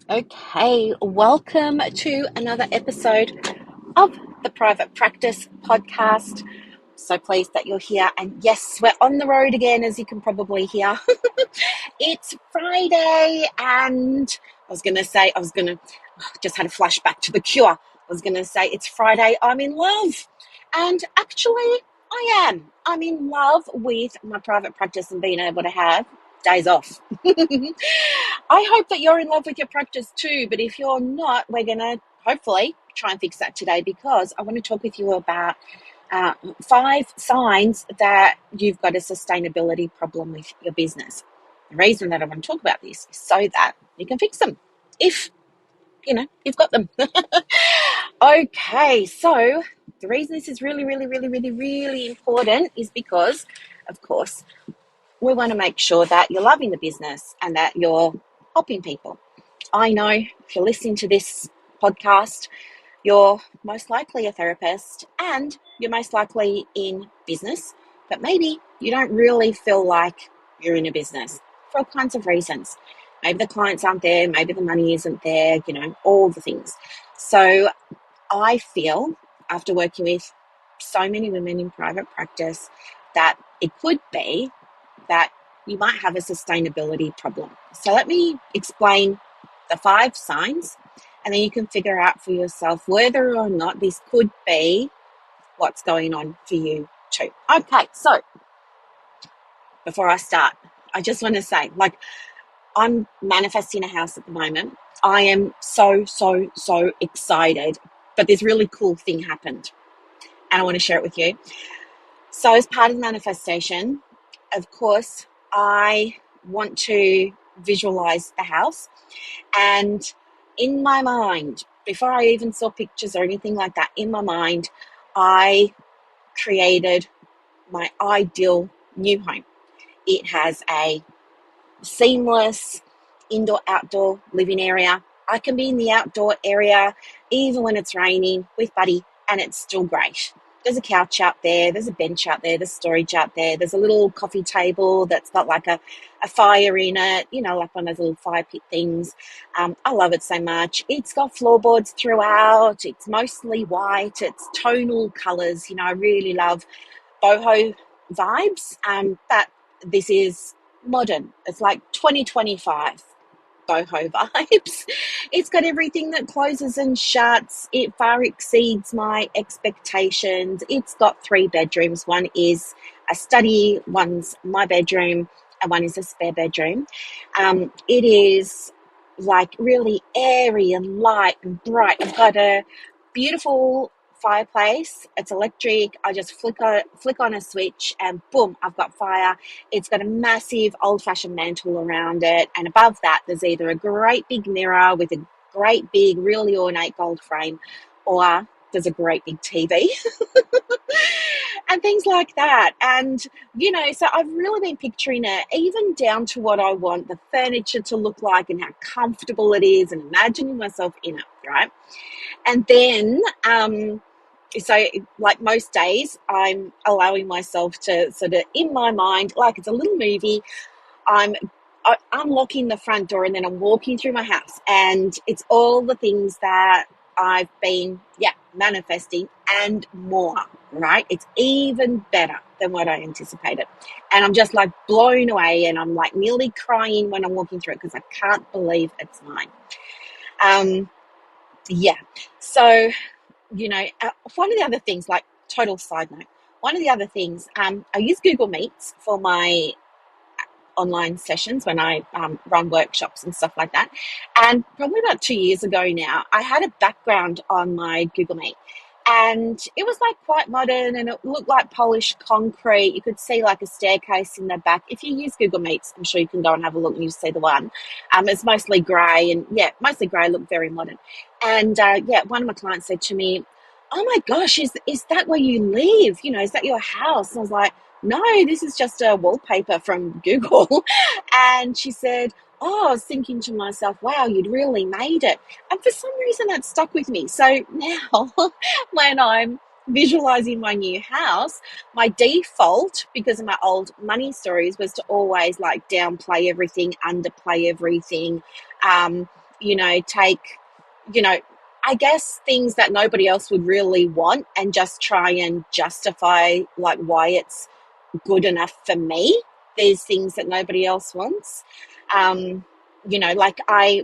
Okay, welcome to another episode of the Private Practice Podcast. So pleased that you're here. And yes, we're on the road again, as you can probably hear. It's Friday, and just had a flashback to The Cure. I was going to say, it's Friday, I'm in love. And actually, I am. I'm in love with my private practice and being able to have days off. I hope that you're in love with your practice too, but if you're not, we're going to hopefully try and fix that today, because I want to talk with you about 5 signs that you've got a sustainability problem with your business. The reason that I want to talk about this is so that you can fix them if you've got them. Okay, so the reason this is really, really, really, really, really important is because, of course, we want to make sure that you're loving the business and that you're helping people. I know if you're listening to this podcast, you're most likely a therapist and you're most likely in business, but maybe you don't really feel like you're in a business for all kinds of reasons. Maybe the clients aren't there, maybe the money isn't there, all the things. So I feel, after working with so many women in private practice, that it could be that you might have a sustainability problem. So let me explain the 5 signs, and then you can figure out for yourself whether or not this could be what's going on for you too. Okay, so before I start, I just want to say, I'm manifesting a house at the moment. I am so excited, but this really cool thing happened, and I want to share it with you. So as part of the manifestation, of course, I want to visualize the house. And in my mind, before I even saw pictures or anything like that, in my mind, I created my ideal new home. It has a seamless indoor-outdoor living area. I can be in the outdoor area even when it's raining with Buddy, and it's still great. There's a couch out there, there's a bench out there, there's storage out there, there's a little coffee table that's got like a fire in it, like one of those little fire pit things. I love it so much. It's got floorboards throughout, it's mostly white, it's tonal colours. I really love boho vibes, but this is modern. It's like 2025 boho vibes. It's got everything that closes and shuts. It far exceeds my expectations. It's got 3 bedrooms. One is a study, one's my bedroom, and one is a spare bedroom. It is like really airy and light and bright. I've got a beautiful fireplace. It's electric. I just flick on a switch and boom, I've got fire. It's got a massive old-fashioned mantle around it, and above that there's either a great big mirror with a great big really ornate gold frame, or there's a great big TV and things like that. And so I've really been picturing it, even down to what I want the furniture to look like and how comfortable it is, and imagining myself in it, right? And then so like most days, I'm allowing myself to sort of, in my mind, like it's a little movie, I'm unlocking the front door, and then I'm walking through my house, and it's all the things that I've been manifesting and more, right? It's even better than what I anticipated, and I'm just like blown away, and I'm like nearly crying when I'm walking through it because I can't believe it's mine. So one of the other things, like total side note, one of the other things, I use Google Meets for my online sessions when I run workshops and stuff like that. And probably about 2 years ago now, I had a background on my Google Meet, and it was like quite modern, and it looked like polished concrete. You could see like a staircase in the back. If you use Google Meets, I'm sure you can go and have a look and you see the one. It's mostly grey, and mostly grey, looked very modern. And one of my clients said to me, "Oh my gosh, is that where you live? Is that your house?" And I was like, "No, this is just a wallpaper from Google." And she said, "Oh," I was thinking to myself, "Wow, you'd really made it." And for some reason that stuck with me. So now when I'm visualizing my new house, my default, because of my old money stories, was to always like downplay everything, underplay everything. take, you know, I guess things that nobody else would really want and just try and justify like why it's good enough for me. There's things that nobody else wants. Um, like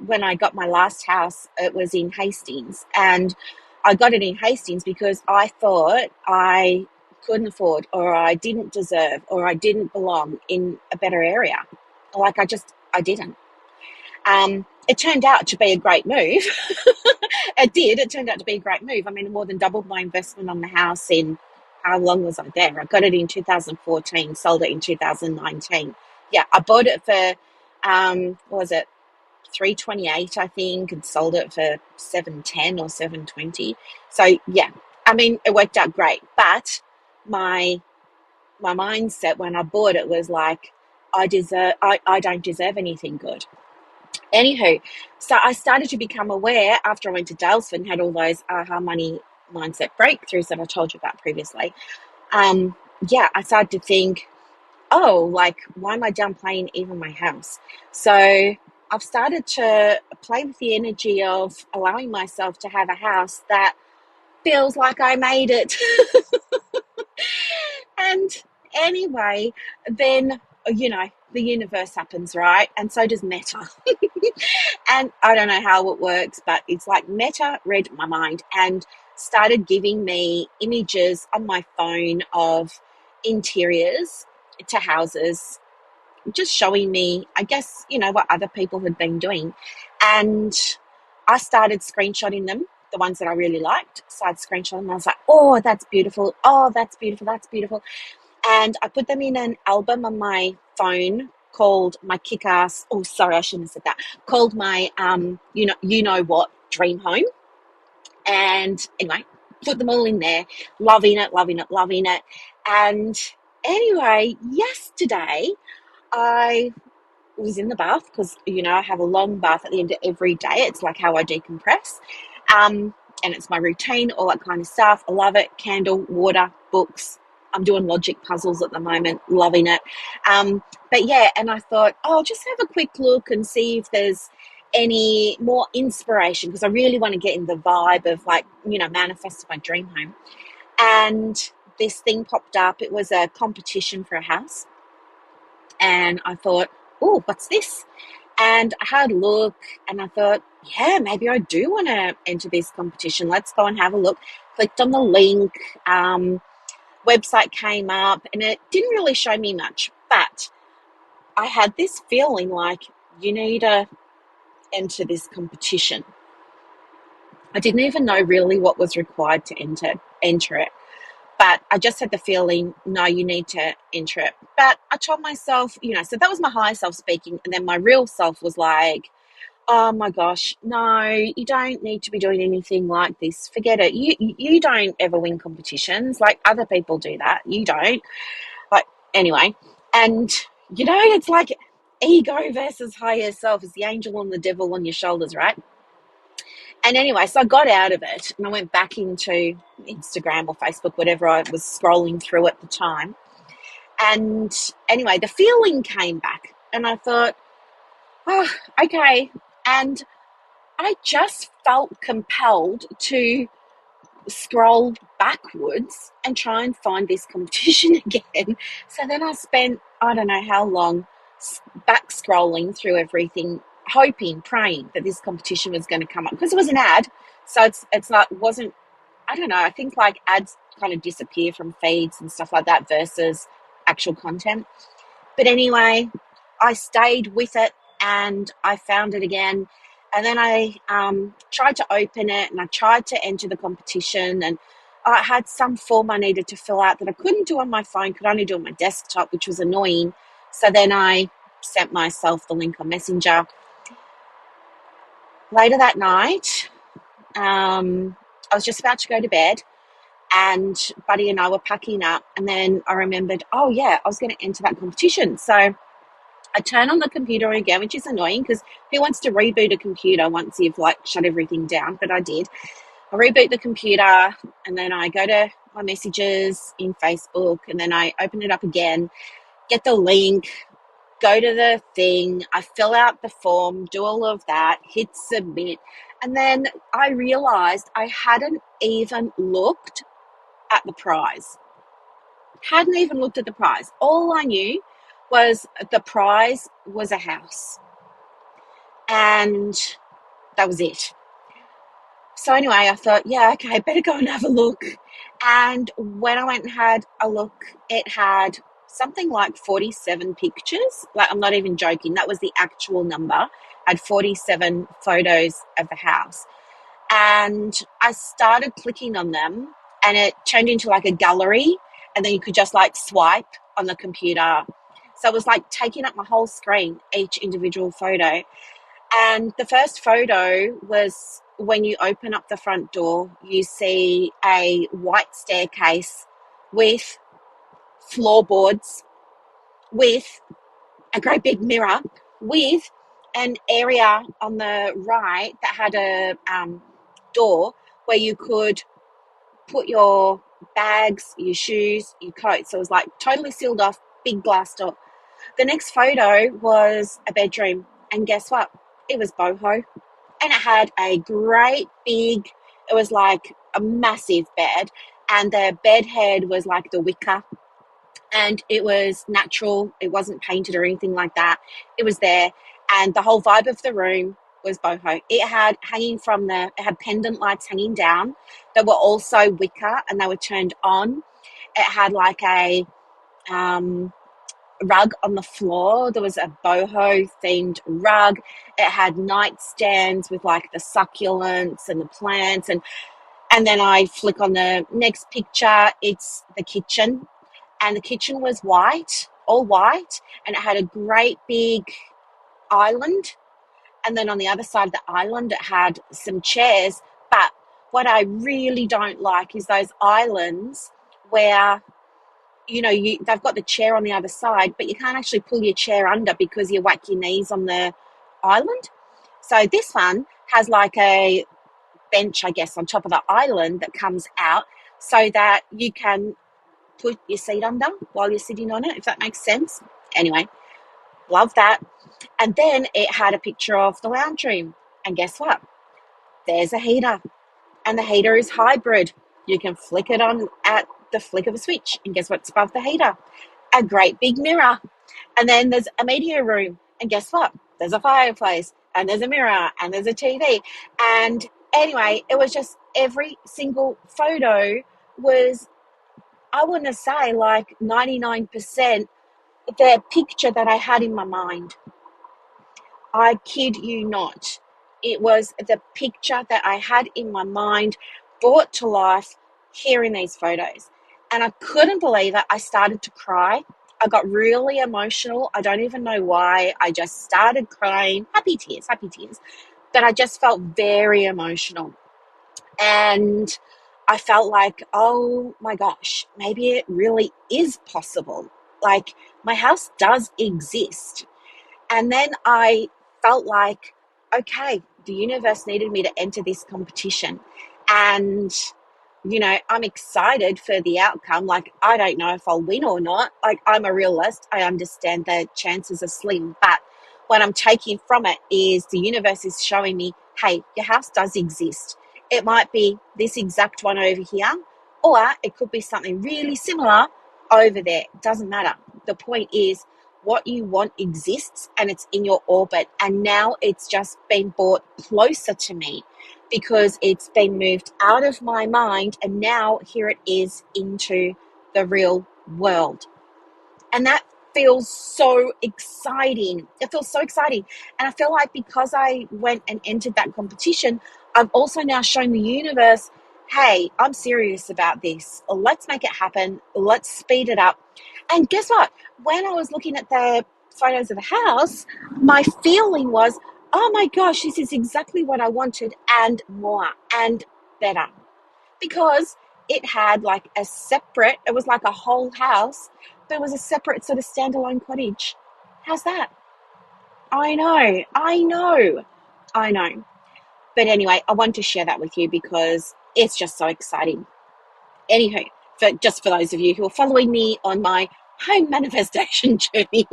when I got my last house, it was in Hastings, and I got it in Hastings because I thought I couldn't afford, or I didn't deserve, or I didn't belong in a better area. Like I didn't. It turned out to be a great move. It did. It turned out to be a great move. I mean, it more than doubled my investment on the house in, how long was I there? I got it in 2014, sold it in 2019. Yeah, I bought it for, what was it, 328, I think, and sold it for 710 or 720. So yeah, I mean, it worked out great. But my my mindset when I bought it was like, I don't deserve anything good. Anywho, so I started to become aware after I went to Dalesford and had all those aha money mindset breakthroughs that I told you about previously. Yeah, I started to think, oh, like, why am I downplaying even my house? So I've started to play with the energy of allowing myself to have a house that feels like I made it. And anyway, then, the universe happens, right? And so does Meta. And I don't know how it works, but it's like Meta read my mind and started giving me images on my phone of interiors to houses, just showing me, I guess, what other people had been doing. And I started screenshotting them, the ones that I really liked. Started screenshotting them. I was like, oh, that's beautiful. Oh, that's beautiful. That's beautiful. And I put them in an album on my phone called my kick-ass, oh, sorry, I shouldn't have said that, called my, what, dream home. And anyway, put them all in there, loving it, loving it, loving it. And anyway, yesterday I was in the bath because, I have a long bath at the end of every day. It's like how I decompress. And it's my routine, all that kind of stuff. I love it. Candle, water, books. I'm doing logic puzzles at the moment, loving it. But yeah, and I thought, oh, just have a quick look and see if there's any more inspiration, because I really want to get in the vibe of like, manifesting my dream home. And this thing popped up. It was a competition for a house. And I thought, oh, what's this? And I had a look and I thought, yeah, maybe I do want to enter this competition. Let's go and have a look. Clicked on the link, website came up, and it didn't really show me much, but I had this feeling like you need to enter this competition. I didn't even know really what was required to enter it. But I just had the feeling, no, you need to enter it. But I told myself, so that was my higher self speaking. And then my real self was like, oh my gosh, no, you don't need to be doing anything like this. Forget it. You don't ever win competitions. Like, other people do that. You don't. Like, anyway. And, it's like ego versus higher self. It's the angel and the devil on your shoulders, right? And anyway, so I got out of it and I went back into Instagram or Facebook, whatever I was scrolling through at the time. And anyway, the feeling came back and I thought, oh, okay. And I just felt compelled to scroll backwards and try and find this competition again. So then I spent, I don't know how long, back scrolling through everything, hoping, praying that this competition was going to come up, because it was an ad. So it's like, wasn't, I don't know, I think like ads kind of disappear from feeds and stuff like that versus actual content. But anyway, I stayed with it and I found it again. And then I tried to open it and I tried to enter the competition, and I had some form I needed to fill out that I couldn't do on my phone, could only do on my desktop, which was annoying. So then I sent myself the link on Messenger. Later that night, I was just about to go to bed, and Buddy and I were packing up, and then I remembered, oh yeah, I was going to enter that competition. So I turn on the computer again, which is annoying because who wants to reboot a computer once you've like shut everything down? But I did. I reboot the computer and then I go to my messages in Facebook and then I open it up again, get the link, go to the thing, I fill out the form, do all of that, hit submit. And then I realized I hadn't even looked at the prize. Hadn't even looked at the prize. All I knew was the prize was a house. And that was it. So anyway, I thought, yeah, okay, better go and have a look. And when I went and had a look, it had something like 47 pictures. Like, I'm not even joking. That was the actual number. I had 47 photos of the house. And I started clicking on them, and it turned into like a gallery. And then you could just like swipe on the computer. So it was like taking up my whole screen, each individual photo. And the first photo was when you open up the front door, you see a white staircase with floorboards, with a great big mirror, with an area on the right that had a door where you could put your bags, your shoes, your coat. So it was like totally sealed off, big glass door. The next photo was a bedroom. And guess what? It was boho. And it had a great big, it was like a massive bed. And the bed head was like the wicker. And it was natural. It wasn't painted or anything like that. It was there. And the whole vibe of the room was boho. It had it had pendant lights hanging down that were also wicker and they were turned on. It had like a rug on the floor. There was a boho themed rug. It had nightstands with like the succulents and the plants. And then I flick on the next picture. It's the kitchen. And the kitchen was white, all white. And it had a great big island. And then on the other side of the island, it had some chairs. But what I really don't like is those islands where, they've got the chair on the other side, but you can't actually pull your chair under because you whack your knees on the island. So this one has like a bench, I guess, on top of the island that comes out so that you can put your seat under while you're sitting on it, if that makes sense. Anyway, love that. And then it had a picture of the lounge room. And guess what? There's a heater. And the heater is hybrid. You can flick it on at the flick of a switch. And guess what's above the heater? A great big mirror. And then there's a media room. And guess what? There's a fireplace. And there's a mirror. And there's a TV. And anyway, it was just every single photo was, I want to say, like 99% the picture that I had in my mind. I kid you not. It was the picture that I had in my mind brought to life here in these photos. And I couldn't believe it. I started to cry. I got really emotional. I don't even know why. I just started crying. Happy tears. But I just felt very emotional. And I felt like, oh my gosh, maybe it really is possible. Like, my house does exist. And then I felt like, okay, the universe needed me to enter this competition. And, I'm excited for the outcome. Like, I don't know if I'll win or not. Like, I'm a realist. I understand the chances are slim. But what I'm taking from it is the universe is showing me, hey, your house does exist. It might be this exact one over here, or it could be something really similar over there. It doesn't matter. The point is, what you want exists and it's in your orbit. And now it's just been brought closer to me because it's been moved out of my mind. And now here it is into the real world. And that feels so exciting. It feels so exciting. And I feel like because I went and entered that competition, I've also now shown the universe, hey, I'm serious about this. Let's make it happen. Let's speed it up. And guess what? When I was looking at the photos of the house, my feeling was, oh my gosh, this is exactly what I wanted and more and better. Because it had like it was like a whole house, but it was a separate sort of standalone cottage. How's that? I know. But anyway, I wanted to share that with you because it's just so exciting. Anywho, for those of you who are following me on my home manifestation journey.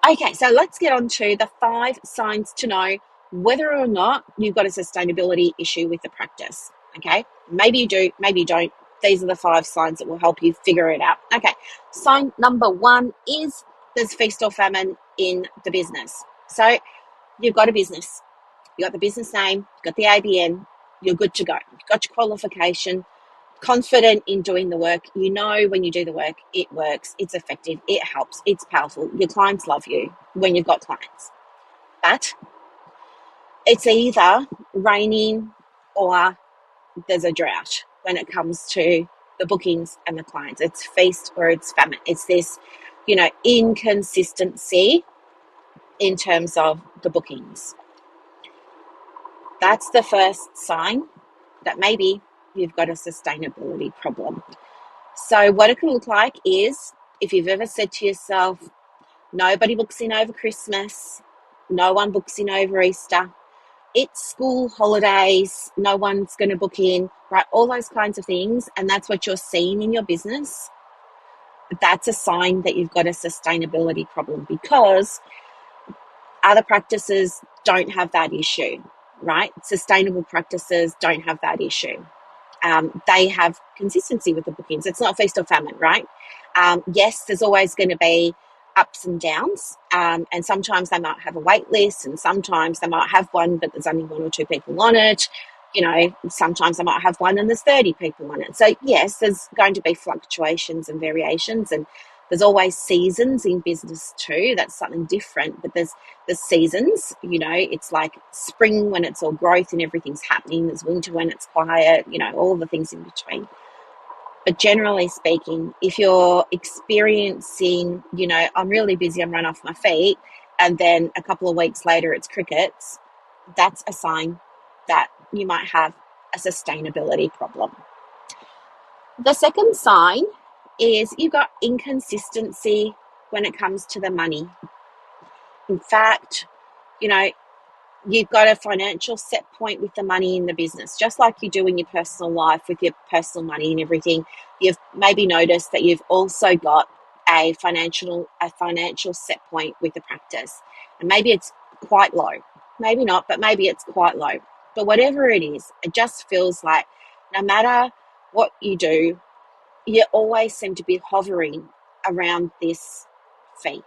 Okay, so let's get on to the 5 signs to know whether or not you've got a sustainability issue with the practice. Okay, maybe you do, maybe you don't. These are the 5 signs that will help you figure it out. Okay, sign number 1 is there's feast or famine in the business. So you've got a business, you got the business name, you've got the ABN, you're good to go. You've got your qualification, confident in doing the work. You know when you do the work, it works, it's effective, it helps, it's powerful. Your clients love you when you've got clients. But it's either raining or there's a drought when it comes to the bookings and the clients. It's feast or it's famine. It's this, inconsistency in terms of the bookings. That's the first sign that maybe you've got a sustainability problem. So what it can look like is if you've ever said to yourself, nobody books in over Christmas, no one books in over Easter, it's school holidays, no one's going to book in, right? All those kinds of things. And that's what you're seeing in your business. That's a sign that you've got a sustainability problem because other practices don't have that issue, right? Sustainable practices don't have that issue. They have consistency with the bookings. It's not feast or famine, right? Yes, there's always going to be ups and downs, and sometimes they might have a wait list, and sometimes they might have one, but there's only 1 or 2 people on it. Sometimes they might have one and there's 30 people on it. So yes, there's going to be fluctuations and variations, and there's always seasons in business too. That's something different, but there's seasons. It's like spring when it's all growth and everything's happening. There's winter when it's quiet. All the things in between. But generally speaking, if you're experiencing, I'm really busy, I'm run off my feet, and then a couple of weeks later it's crickets, that's a sign that you might have a sustainability problem. The second sign is you've got inconsistency when it comes to the money. In fact, you've got a financial set point with the money in the business, just like you do in your personal life with your personal money and everything. You've maybe noticed that you've also got a financial set point with the practice. And maybe it's quite low. Maybe not, but maybe it's quite low. But whatever it is, it just feels like no matter what you do, you always seem to be hovering around this fee.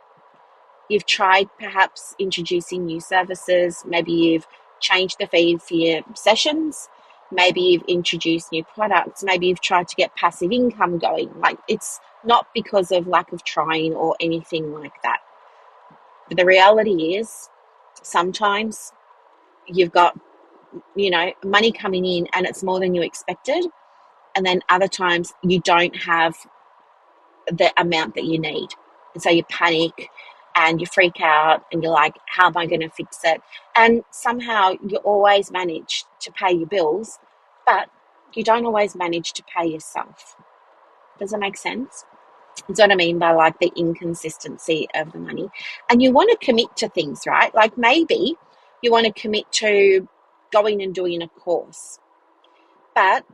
You've tried perhaps introducing new services. Maybe you've changed the fee for your sessions. Maybe you've introduced new products. Maybe you've tried to get passive income going. Like, it's not because of lack of trying or anything like that. But the reality is sometimes you've got, money coming in and it's more than you expected. And then other times you don't have the amount that you need. And so you panic and you freak out and you're like, how am I going to fix it? And somehow you always manage to pay your bills, but you don't always manage to pay yourself. Does that make sense? That's what I mean by like the inconsistency of the money. And you want to commit to things, right? Like maybe you want to commit to going and doing a course, but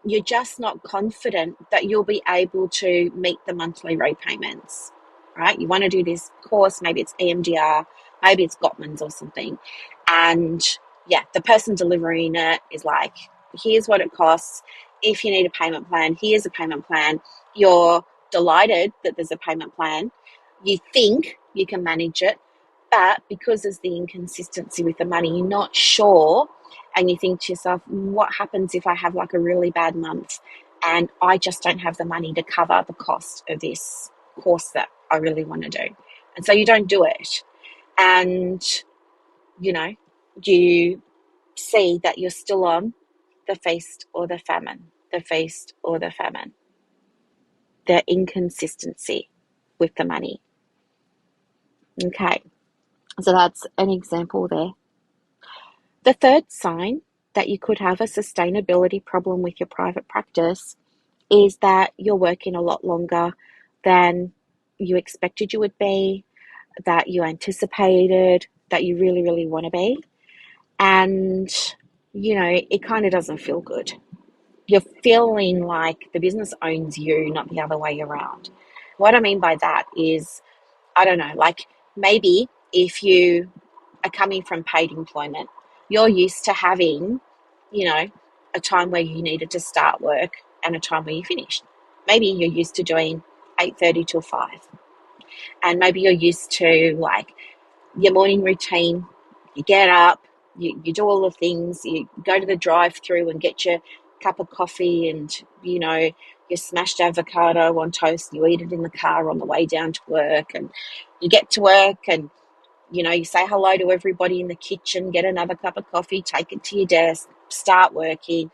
you're just not confident that you'll be able to meet the monthly repayments, right? You want to do this course, maybe it's EMDR, maybe it's Gottman's or something. And yeah, the person delivering it is like, here's what it costs. If you need a payment plan, here's a payment plan. You're delighted that there's a payment plan. You think you can manage it, but because there's the inconsistency with the money, you're not sure. And you think to yourself, what happens if I have like a really bad month and I just don't have the money to cover the cost of this course that I really want to do? And so you don't do it. And, you see that you're still on the feast or the famine, the feast or the famine. The inconsistency with the money. Okay, so that's an example there. The third sign that you could have a sustainability problem with your private practice is that you're working a lot longer than you expected you would be, that you anticipated, that you really, really want to be. And, it kind of doesn't feel good. you're feeling like the business owns you, not the other way around. What I mean by that is, I don't know, like maybe if you are coming from paid employment, you're used to having, you know, a time where you needed to start work and a time where you finished. Maybe you're used to doing 8:30 till 5. And maybe you're used to like your morning routine. You get up, you do all the things, you go to the drive through and get your cup of coffee and, your smashed avocado on toast. You eat it in the car on the way down to work, and you get to work and, you say hello to everybody in the kitchen, get another cup of coffee, take it to your desk, start working,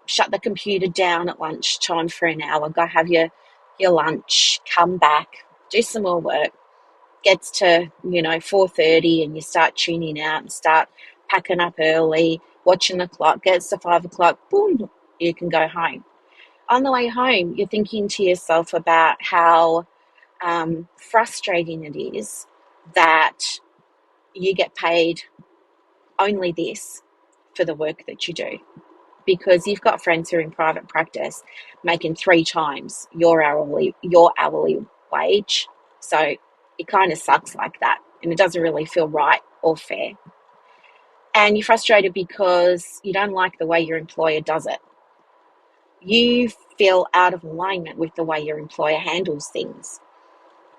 shut the computer down at lunchtime for an hour, go have your lunch, come back, do some more work. Gets to 4:30 and you start tuning out and start packing up early, watching the clock. Gets to 5 o'clock, boom, you can go home. On the way home, you're thinking to yourself about how frustrating it is that you get paid only this for the work that you do, because you've got friends who are in private practice making 3 times your hourly wage. So it kind of sucks like that, and it doesn't really feel right or fair. And you're frustrated because you don't like the way your employer does it. You feel out of alignment with the way your employer handles things.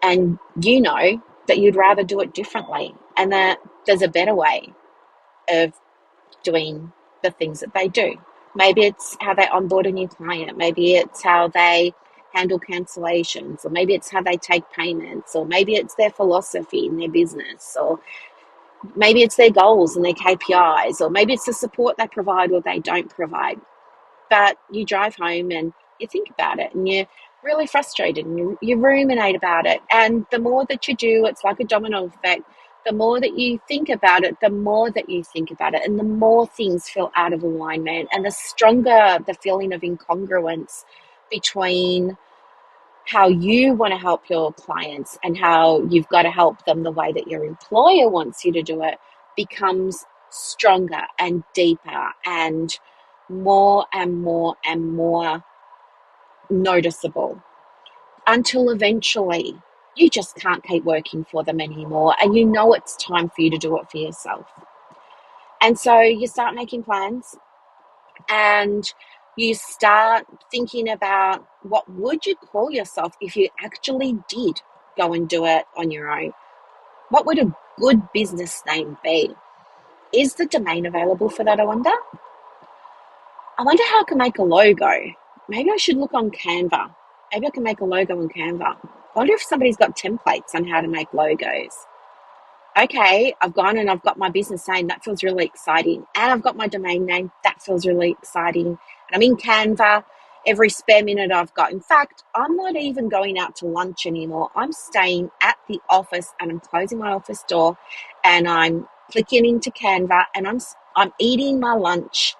And you know that you'd rather do it differently, and that there's a better way of doing the things that they do. Maybe it's how they onboard a new client. Maybe it's how they handle cancellations, or maybe it's how they take payments, or maybe it's their philosophy in their business, or maybe it's their goals and their KPIs, or maybe it's the support they provide or they don't provide. But you drive home and you think about it, and you're really frustrated, and you ruminate about it. And the more that you do, it's like a domino effect. The more that you think about it, the more that you think about it, and the more things feel out of alignment, and the stronger the feeling of incongruence between how you want to help your clients and how you've got to help them the way that your employer wants you to do it becomes stronger and deeper and more and more and more noticeable, until eventually you just can't keep working for them anymore, and it's time for you to do it for yourself. And so you start making plans, and you start thinking about, what would you call yourself if you actually did go and do it on your own? What would a good business name be? Is the domain available for that, I wonder? I wonder how I can make a logo. Maybe I should look on Canva. Maybe I can make a logo on Canva. I wonder if somebody's got templates on how to make logos. Okay, I've gone and I've got my business name. That feels really exciting. And I've got my domain name. That feels really exciting. And I'm in Canva every spare minute I've got. In fact, I'm not even going out to lunch anymore. I'm staying at the office, and I'm closing my office door, and I'm clicking into Canva, and I'm eating my lunch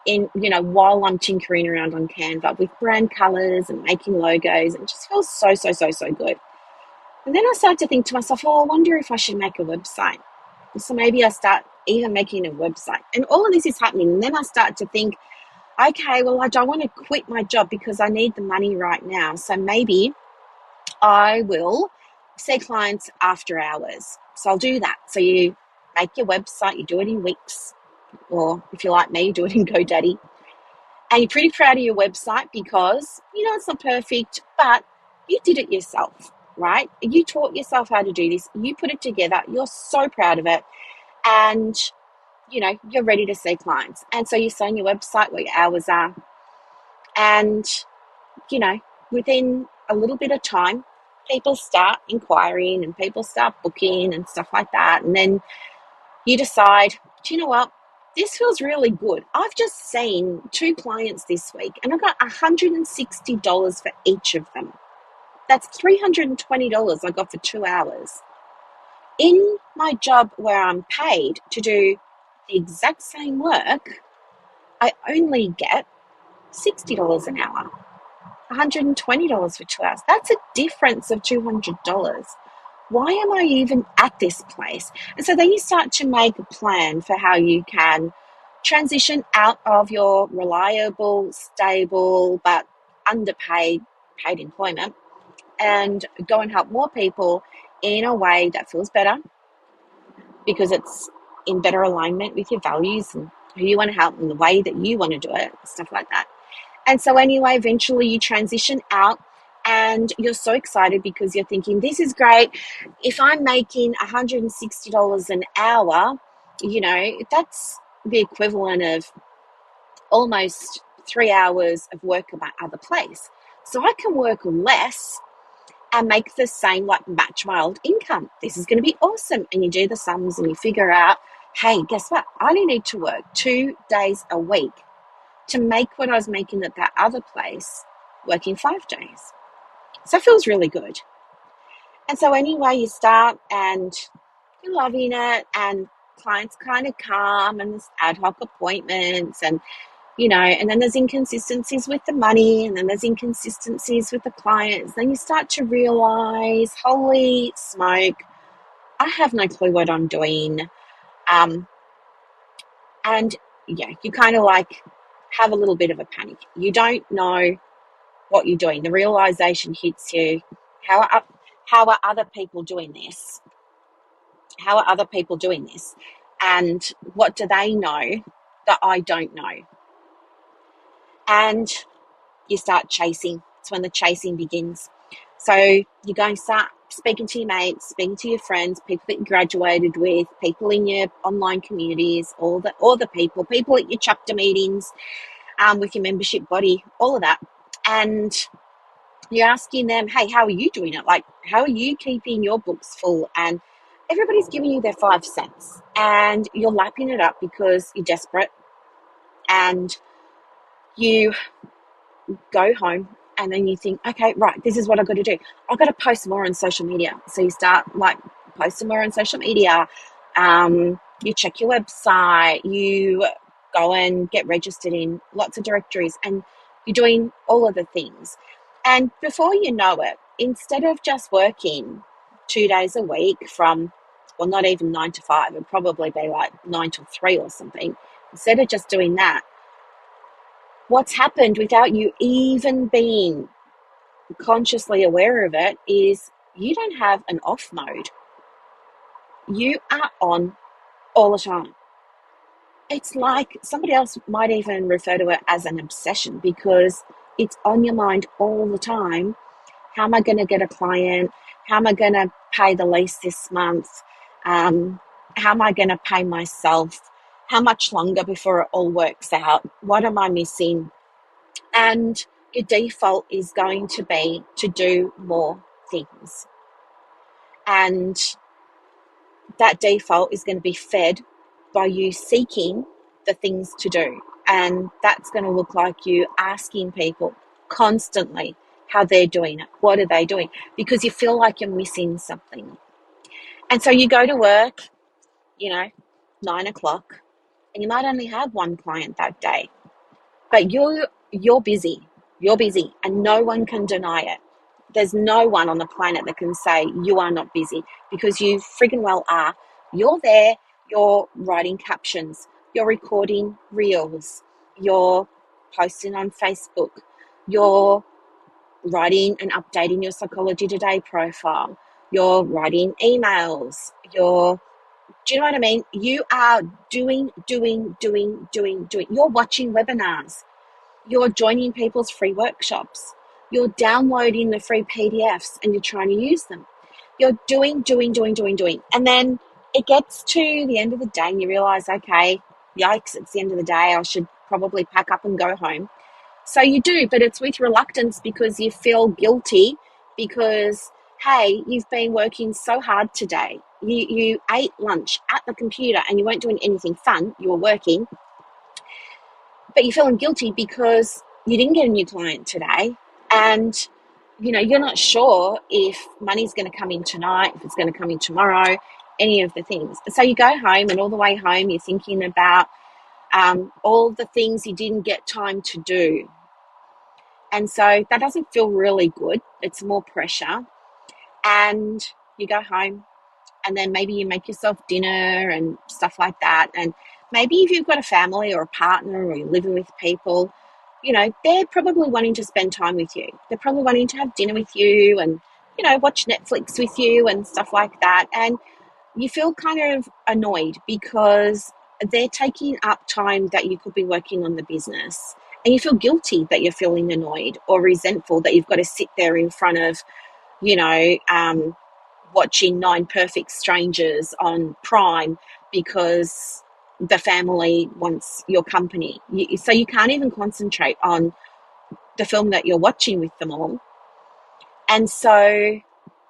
while I'm tinkering around on Canva with brand colors and making logos. And it just feels so, so, so, so good. And then I start to think to myself, I wonder if I should make a website. So maybe I start even making a website. And all of this is happening. And then I start to think, okay, well, I don't want to quit my job because I need the money right now. So maybe I will see clients after hours. So I'll do that. So you make your website, you do it in Wix, or if you're like me, you do it in GoDaddy. And you're pretty proud of your website because, it's not perfect, but you did it yourself, right? You taught yourself how to do this. You put it together. You're so proud of it. And, you're ready to see clients. And so you say on your website what your hours are. And, within a little bit of time, people start inquiring and people start booking and stuff like that. And then you decide, do you know what? This feels really good. I've just seen 2 clients this week, and I got $160 for each of them. That's $320 I got for 2 hours. In my job where I'm paid to do the exact same work, I only get $60 an hour, $120 for 2 hours. That's a difference of $200. Why am I even at this place? And so then you start to make a plan for how you can transition out of your reliable, stable, but underpaid paid employment and go and help more people in a way that feels better because it's in better alignment with your values and who you want to help and the way that you want to do it, stuff like that. And so anyway, eventually you transition out and you're so excited because you're thinking, this is great. If I'm making $160 an hour, that's the equivalent of almost 3 hours of work at my other place. So I can work less and make the same, like match my old income. This is going to be awesome. And you do the sums and you figure out, hey, guess what? I only need to work 2 days a week to make what I was making at that other place working 5 days. So it feels really good. And so anyway, you start and you're loving it and clients kind of come and there's ad hoc appointments and and then there's inconsistencies with the money and then there's inconsistencies with the clients. Then you start to realize, holy smoke, I have no clue what I'm doing. And yeah, you kind of like have a little bit of a panic. You don't know what you're doing. The realization hits you. How are other people doing this? How are other people doing this? And what do they know that I don't know? And you start chasing. It's when the chasing begins. So you're going to start speaking to your mates, speaking to your friends, people that you graduated with, people in your online communities, all the people at your chapter meetings, with your membership body, all of that. And you're asking them, hey, how are you doing it? Like, how are you keeping your books full? And everybody's giving you their 5 cents and you're lapping it up because you're desperate and you go home and then you think, okay, right, this is what I've got to do. I've got to post more on social media. So you start like posting more on social media. You check your website, you go and get registered in lots of directories and you're doing all of the things. And before you know it, instead of just working 2 days a week from, well, not even 9 to 5, it'd probably be like 9 to 3 or something. Instead of just doing that, what's happened without you even being consciously aware of it is you don't have an off mode. You are on all the time. It's like somebody else might even refer to it as an obsession because it's on your mind all the time. How am I going to get a client? How am I going to pay the lease this month? How am I going to pay myself? How much longer before it all works out? What am I missing? And your default is going to be to do more things. And that default is going to be fed by you seeking the things to do. And that's going to look like you asking people constantly how they're doing it. What are they doing? Because you feel like you're missing something. And so you go to work, 9 o'clock, and you might only have one client that day. But you're busy. You're busy and no one can deny it. There's no one on the planet that can say you are not busy because you friggin' well are. You're there, you're writing captions, you're recording reels, you're posting on Facebook, you're writing and updating your Psychology Today profile, you're writing emails, do you know what I mean? You are doing. You're watching webinars. You're joining people's free workshops. You're downloading the free PDFs and you're trying to use them. You're doing. And then it gets to the end of the day and you realize, okay, yikes, it's the end of the day. I should probably pack up and go home. So you do, but it's with reluctance because you feel guilty because, hey, you've been working so hard today. You ate lunch at the computer and you weren't doing anything fun. You were working. But you're feeling guilty because you didn't get a new client today and you're not sure if money's going to come in tonight, if it's going to come in tomorrow, any of the things. So you go home and all the way home you're thinking about all the things you didn't get time to do. And so that doesn't feel really good. It's more pressure. And you go home and then maybe you make yourself dinner and stuff like that. And maybe if you've got a family or a partner or you're living with people, they're probably wanting to spend time with you. They're probably wanting to have dinner with you and, watch Netflix with you and stuff like that. And you feel kind of annoyed because they're taking up time that you could be working on the business. And you feel guilty that you're feeling annoyed or resentful that you've got to sit there in front of, you know, um, watching Nine Perfect Strangers on Prime because the family wants your company. So you can't even concentrate on the film that you're watching with them all. And so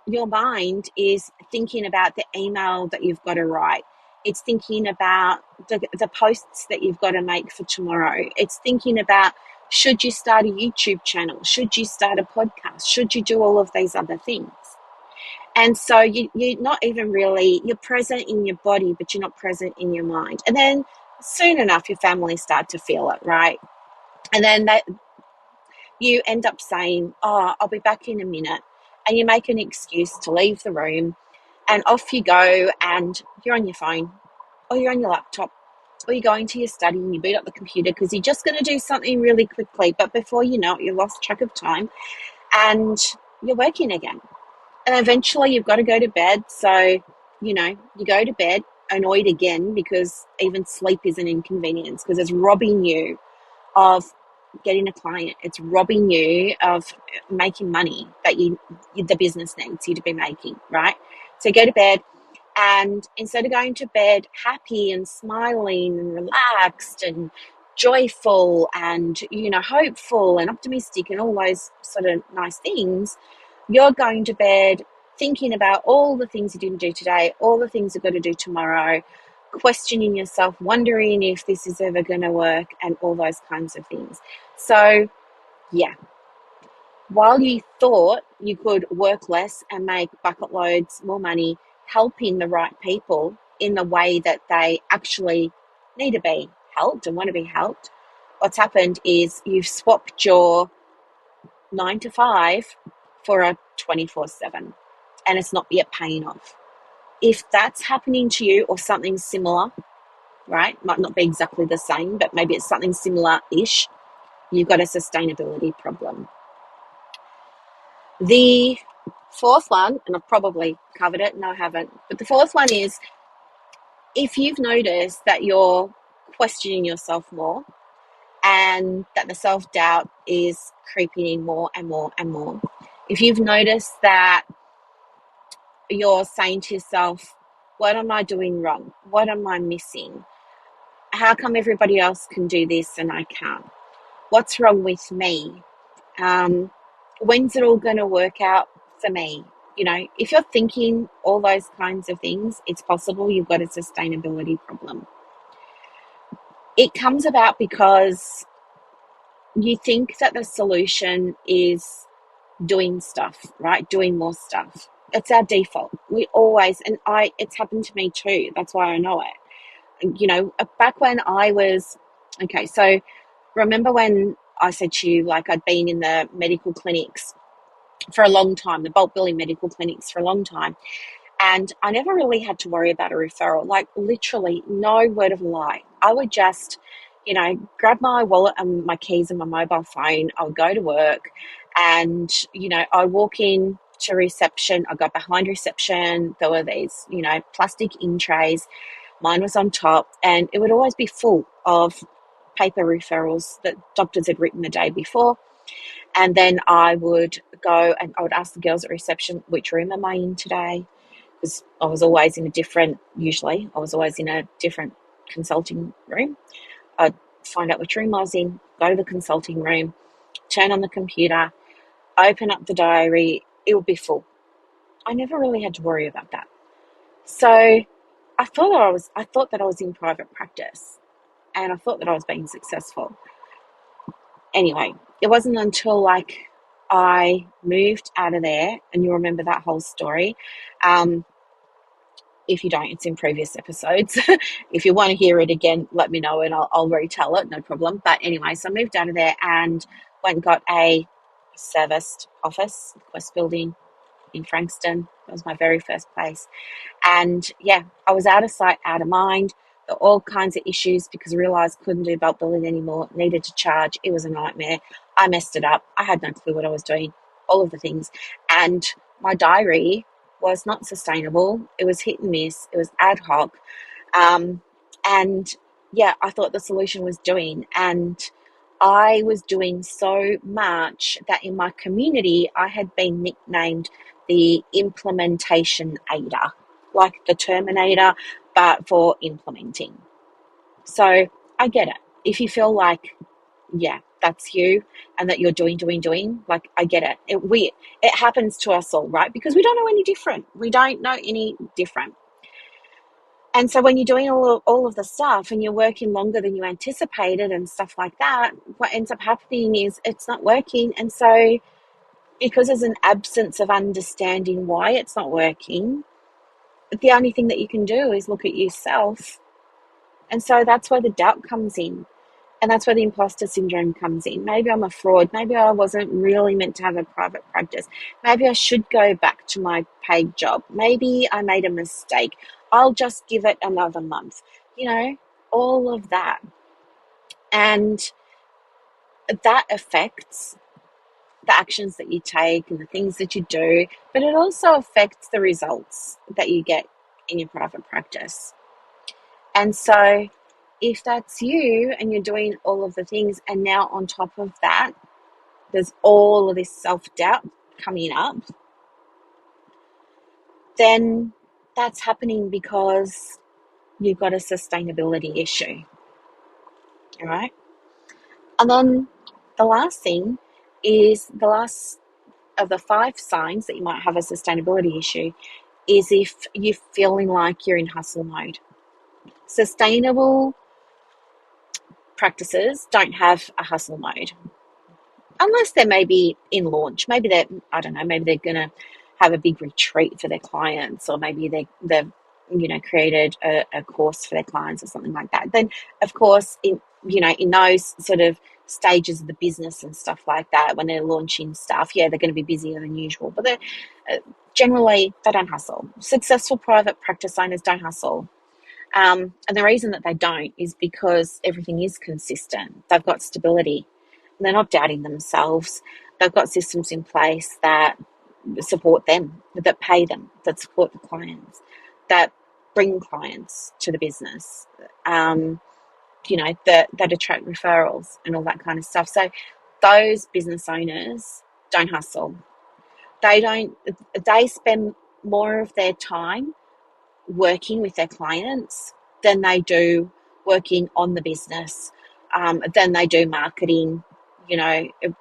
your mind is thinking about the email that you've got to write. It's thinking about the posts that you've got to make for tomorrow. It's thinking about, should you start a YouTube channel? Should you start a podcast? Should you do all of these other things? And so you're not even really, you're present in your body, but you're not present in your mind. And then soon enough, your family start to feel it, right? And then you end up saying, oh, I'll be back in a minute. And you make an excuse to leave the room and off you go, and you're on your phone or you're on your laptop or you're going to your study and you boot up the computer because you're just going to do something really quickly. But before you know it, you lost track of time and you're working again. And eventually you've got to go to bed. So, you go to bed annoyed again because even sleep is an inconvenience because it's robbing you of getting a client. It's robbing you of making money that the business needs you to be making, right? So go to bed, and instead of going to bed happy and smiling and relaxed and joyful and, hopeful and optimistic and all those sort of nice things, you're going to bed thinking about all the things you didn't do today, all the things you've got to do tomorrow, questioning yourself, wondering if this is ever going to work, and all those kinds of things. So, yeah, while you thought you could work less and make bucket loads more money, helping the right people in the way that they actually need to be helped and want to be helped, what's happened is you've swapped your 9 to 5 for a 24/7, and it's not yet paying off. If that's happening to you or something similar, right? Might not be exactly the same, but maybe it's something similar-ish. You've got a sustainability problem. The fourth one, and I've probably covered it, no, I haven't, but the fourth one is if you've noticed that you're questioning yourself more and that the self-doubt is creeping in more and more and more, if you've noticed that you're saying to yourself, what am I doing wrong? What am I missing? How come everybody else can do this and I can't? What's wrong with me? When's it all going to work out for me? If you're thinking all those kinds of things, it's possible you've got a sustainability problem. It comes about because you think that the solution is doing stuff, right? Doing more stuff. It's our default. We always, and it's happened to me too. That's why I know it. Back when I was, okay, so remember when I said to you, like, I'd been in the medical clinics for a long time, the bulk billing medical clinics for a long time. And I never really had to worry about a referral, like literally no word of a lie. I would just, grab my wallet and my keys and my mobile phone. I would go to work and, I'd walk in to reception. I got behind reception. There were these, plastic in trays. Mine was on top and it would always be full of paper referrals that doctors had written the day before. And then I would go and I would ask the girls at reception, which room am I in today? Because I was always in a different consulting room. I'd find out which room I was in, go to the consulting room, turn on the computer, open up the diary, it would be full. I never really had to worry about that. So I thought that I was in private practice and I thought that I was being successful. Anyway, it wasn't until I moved out of there, and you'll remember that whole story. If you don't, it's in previous episodes. If you want to hear it again, let me know and I'll retell it, no problem. But anyway, so I moved out of there and went and got a serviced office, Quest Building in Frankston. That was my very first place. And yeah, I was out of sight, out of mind. all kinds of issues because I realised couldn't do bulk billing anymore, needed to charge. It was a nightmare. I messed it up. I had no clue what I was doing, all of the things. And my diary was not sustainable. It was hit and miss. It was ad hoc. Um, and yeah, I thought the solution was doing. And I was doing so much that in my community, I had been nicknamed the implementation aider, like the Terminator, but for implementing. So I get it. If you feel like, yeah, that's you and that you're doing, like I get it. It happens to us all, right? Because we don't know any different. We don't know any different. And so when you're doing all of the stuff and you're working longer than you anticipated and stuff like that, what ends up happening is it's not working. And so because there's an absence of understanding why it's not working, the only thing that you can do is look at yourself. And so that's where the doubt comes in. And that's where the imposter syndrome comes in. Maybe I'm a fraud. Maybe I wasn't really meant to have a private practice. Maybe I should go back to my paid job. Maybe I made a mistake. I'll just give it another month. All of that. And that affects the actions that you take and the things that you do, but it also affects the results that you get in your private practice. And so if that's you and you're doing all of the things, and now on top of that, there's all of this self-doubt coming up, then that's happening because you've got a sustainability issue. All right. And then the last thing is, the last of the 5 signs that you might have a sustainability issue is if you're feeling like you're in hustle mode. Sustainable practices don't have a hustle mode, unless they're maybe in launch. Maybe they're, I don't know, maybe they're going to have a big retreat for their clients, or maybe they've created a course for their clients or something like that. Then, of course, in those sort of stages of the business and stuff like that, when they're launching stuff, yeah, they're going to be busier than usual. But generally, they don't hustle. Successful private practice owners don't hustle. And the reason that they don't is because everything is consistent. They've got stability. They're not doubting themselves. They've got systems in place that support them, that pay them, that support the clients, that bring clients to the business, that attract referrals and all that kind of stuff. So those business owners don't hustle. They spend more of their time working with their clients than they do working on the business, than they do marketing,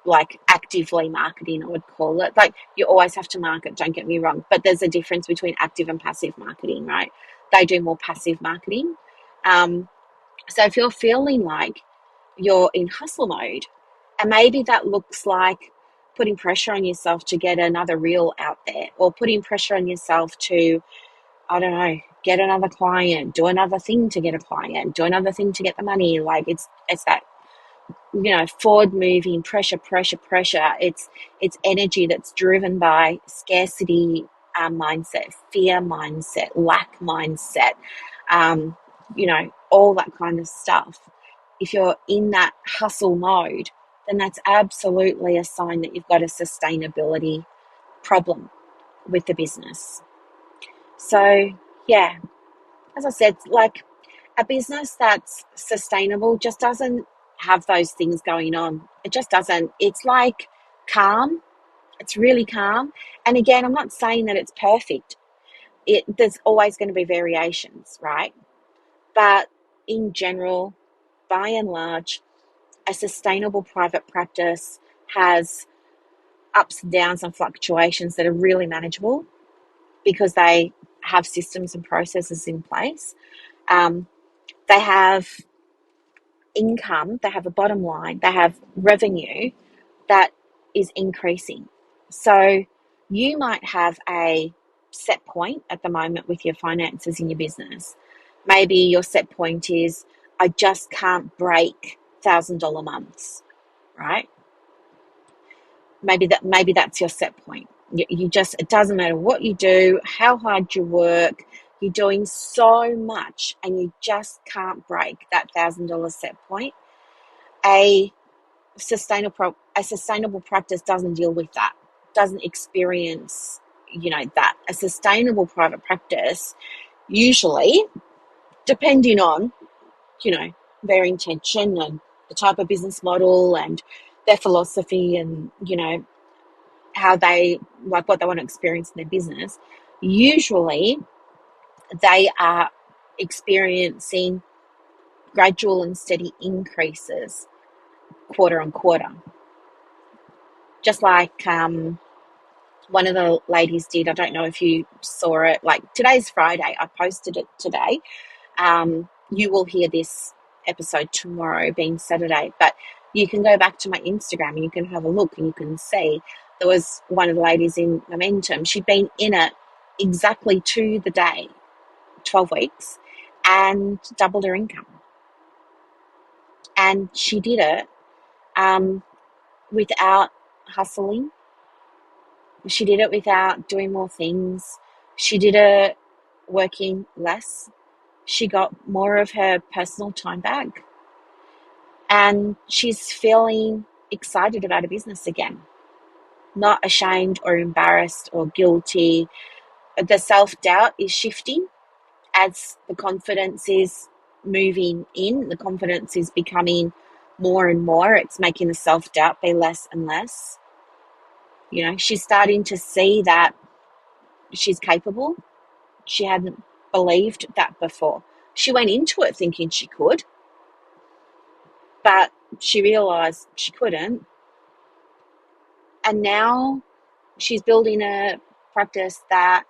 like actively marketing, I would call it. Like, you always have to market, don't get me wrong, but there's a difference between active and passive marketing, right? They do more passive marketing. So if you're feeling like you're in hustle mode, and maybe that looks like putting pressure on yourself to get another reel out there, or putting pressure on yourself to, I don't know, get another client, do another thing to get a client, do another thing to get the money. Like, it's that, forward moving pressure. It's energy that's driven by scarcity mindset, fear mindset, lack mindset, all that kind of stuff. If you're in that hustle mode, then that's absolutely a sign that you've got a sustainability problem with the business. So, yeah, as I said, like, a business that's sustainable just doesn't have those things going on. It just doesn't. It's like calm. It's really calm. And again, I'm not saying that it's perfect. There's always going to be variations, right? But in general, by and large, a sustainable private practice has ups and downs and fluctuations that are really manageable because they have systems and processes in place. They have income, they have a bottom line, they have revenue that is increasing. So you might have a set point at the moment with your finances in your business. Maybe your set point is, I just can't break $1,000 months, right? Maybe that's your set point. You just, it doesn't matter what you do, how hard you work, You're doing so much and you just can't break that $1,000 set point. A sustainable practice doesn't deal with that, doesn't experience, that. A sustainable private practice, usually, depending on, you know, their intention and the type of business model and their philosophy and, how they like what they want to experience in their business, usually they are experiencing gradual and steady increases quarter on quarter. Just like one of the ladies did. I don't know if you saw it. Like, today's Friday. I posted it today. You will hear this episode tomorrow, being Saturday, but you can go back to my Instagram and you can have a look and you can see there was one of the ladies in Momentum. She'd been in it exactly to the day, 12 weeks, and doubled her income. And she did it without hustling. She did it without doing more things. She did it working less. She got more of her personal time back. And she's feeling excited about a business again, not ashamed or embarrassed or guilty. The self-doubt is shifting as the confidence is moving in. The confidence is becoming more and more. It's making the self-doubt be less and less. She's starting to see that she's capable. She hadn't believed that before. She went into it thinking she could, but she realized she couldn't. And now she's building a practice that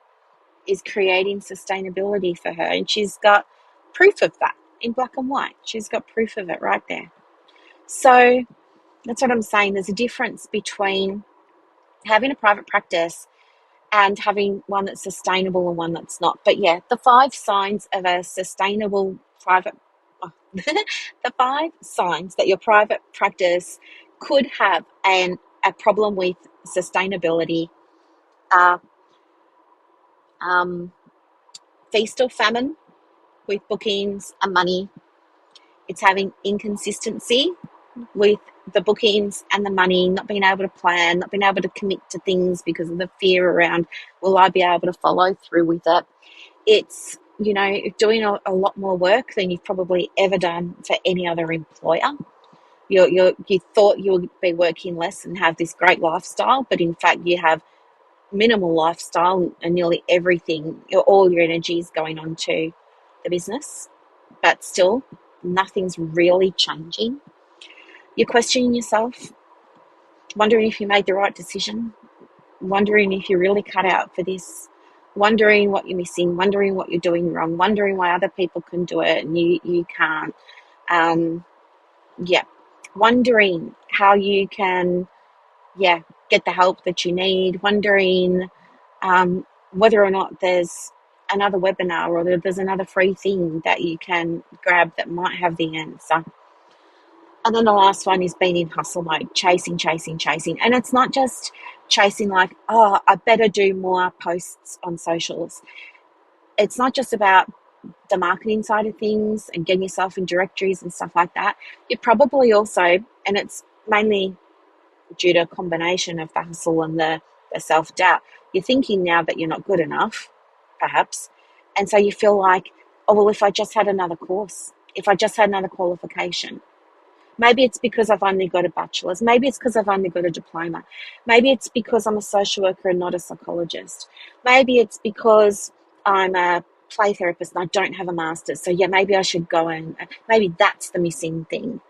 is creating sustainability for her. And she's got proof of that in black and white. She's got proof of it right there. So that's what I'm saying. There's a difference between having a private practice and having one that's sustainable and one that's not. But yeah, the 5 signs of a sustainable private, the 5 signs that your private practice could have a problem with sustainability are feast or famine with bookings and money. It's having inconsistency with the bookings and the money, not being able to plan, not being able to commit to things because of the fear around, will I be able to follow through with it? It's, doing a lot more work than you've probably ever done for any other employer. You thought you would be working less and have this great lifestyle, but in fact you have minimal lifestyle and nearly everything, all your energy is going on to the business, but still nothing's really changing. You're questioning yourself, wondering if you made the right decision, wondering if you're really cut out for this, wondering what you're missing, wondering what you're doing wrong, wondering why other people can do it and you can't. Wondering how you can, get the help that you need, wondering whether or not there's another webinar or there's another free thing that you can grab that might have the answer. And then the last one is being in hustle mode, chasing. And it's not just chasing like, oh, I better do more posts on socials. It's not just about the marketing side of things and getting yourself in directories and stuff like that. You're probably also, and it's mainly due to a combination of the hustle and the self-doubt, you're thinking now that you're not good enough, perhaps. And so you feel like, oh, well, if I just had another course, if I just had another qualification. Maybe it's because I've only got a bachelor's. Maybe it's because I've only got a diploma. Maybe it's because I'm a social worker and not a psychologist. Maybe it's because I'm a play therapist and I don't have a master's. So yeah, maybe I should go and maybe that's the missing thing.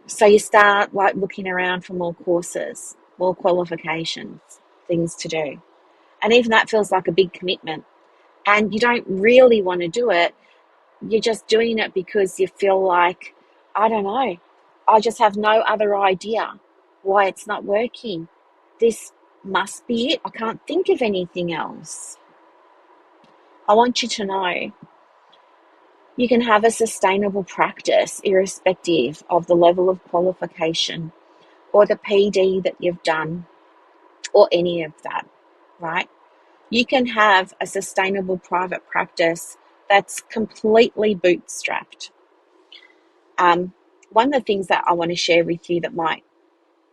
So you start like looking around for more courses, more qualifications, things to do. And even that feels like a big commitment. And you don't really want to do it. You're just doing it because you feel like, I don't know, I just have no other idea why it's not working. This must be it. I can't think of anything else. I want you to know you can have a sustainable practice irrespective of the level of qualification or the PD that you've done or any of that, right? You can have a sustainable private practice that's completely bootstrapped. One of the things that I want to share with you that might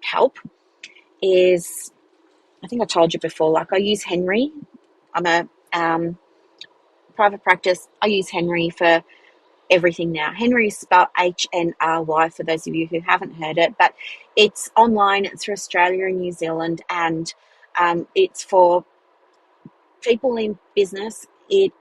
help is, I think I told you before, like I use Henry. I'm a private practice. I use Henry for everything now. Henry is spelled HNRY for those of you who haven't heard it, but it's online. It's for Australia and New Zealand, and it's for people in business. It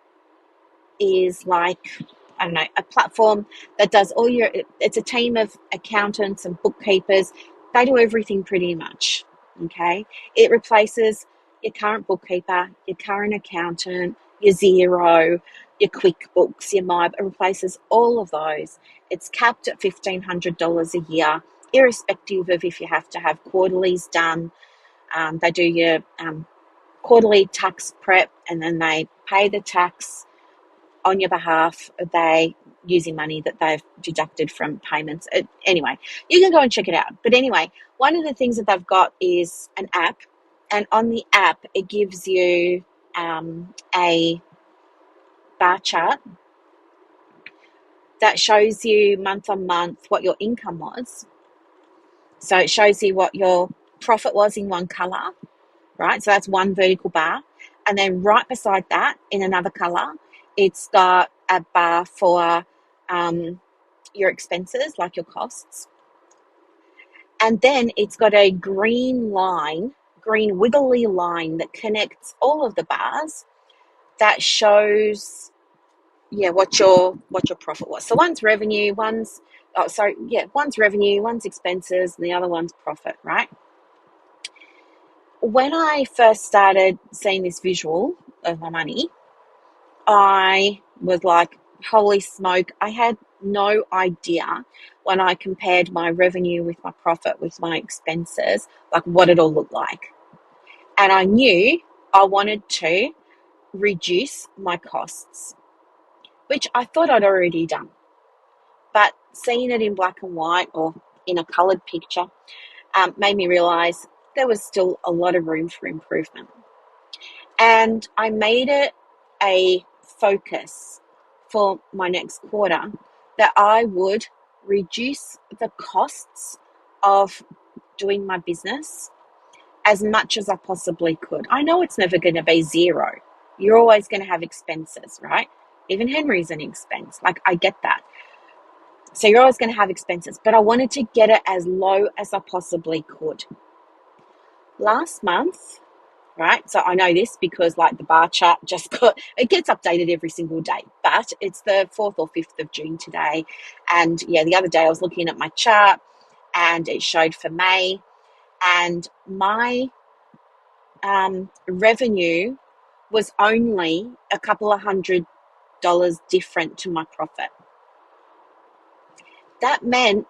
is like, I don't know, a platform that does all your, it's a team of accountants and bookkeepers. They do everything pretty much. Okay. It replaces your current bookkeeper, your current accountant, your Xero, your QuickBooks, your My, it replaces all of those. It's capped at $1,500 a year, irrespective of if you have to have quarterlies done. They do your quarterly tax prep, and then they pay the tax on your behalf. They using money that they've deducted from payments. Anyway, you can go and check it out. But anyway, one of the things that they've got is an app, and on the app it gives you a bar chart that shows you month on month what your income was. So it shows you what your profit was in one color, right? So that's one vertical bar. And then right beside that, in another color, it's got a bar for your expenses, like your costs. And then it's got a green line, green wiggly line that connects all of the bars that shows, what your profit was. So one's revenue, one's revenue, one's expenses, and the other one's profit, right? When I first started seeing this visual of my money, I was like, holy smoke, I had no idea when I compared my revenue with my profit with my expenses, like what it all looked like. And I knew I wanted to reduce my costs, which I thought I'd already done. But seeing it in black and white or in a coloured picture made me realise there was still a lot of room for improvement. And I made it a focus for my next quarter that I would reduce the costs of doing my business as much as I possibly could. I know it's never going to be zero. You're always going to have expenses, right? Even Henry's an expense. Like, I get that. So you're always going to have expenses, but I wanted to get it as low as I possibly could. Last month, right? So I know this because like the bar chart it gets updated every single day, but it's the 4th or 5th of June today. And the other day I was looking at my chart and it showed for May, and my revenue was only a couple of $100 different to my profit. That meant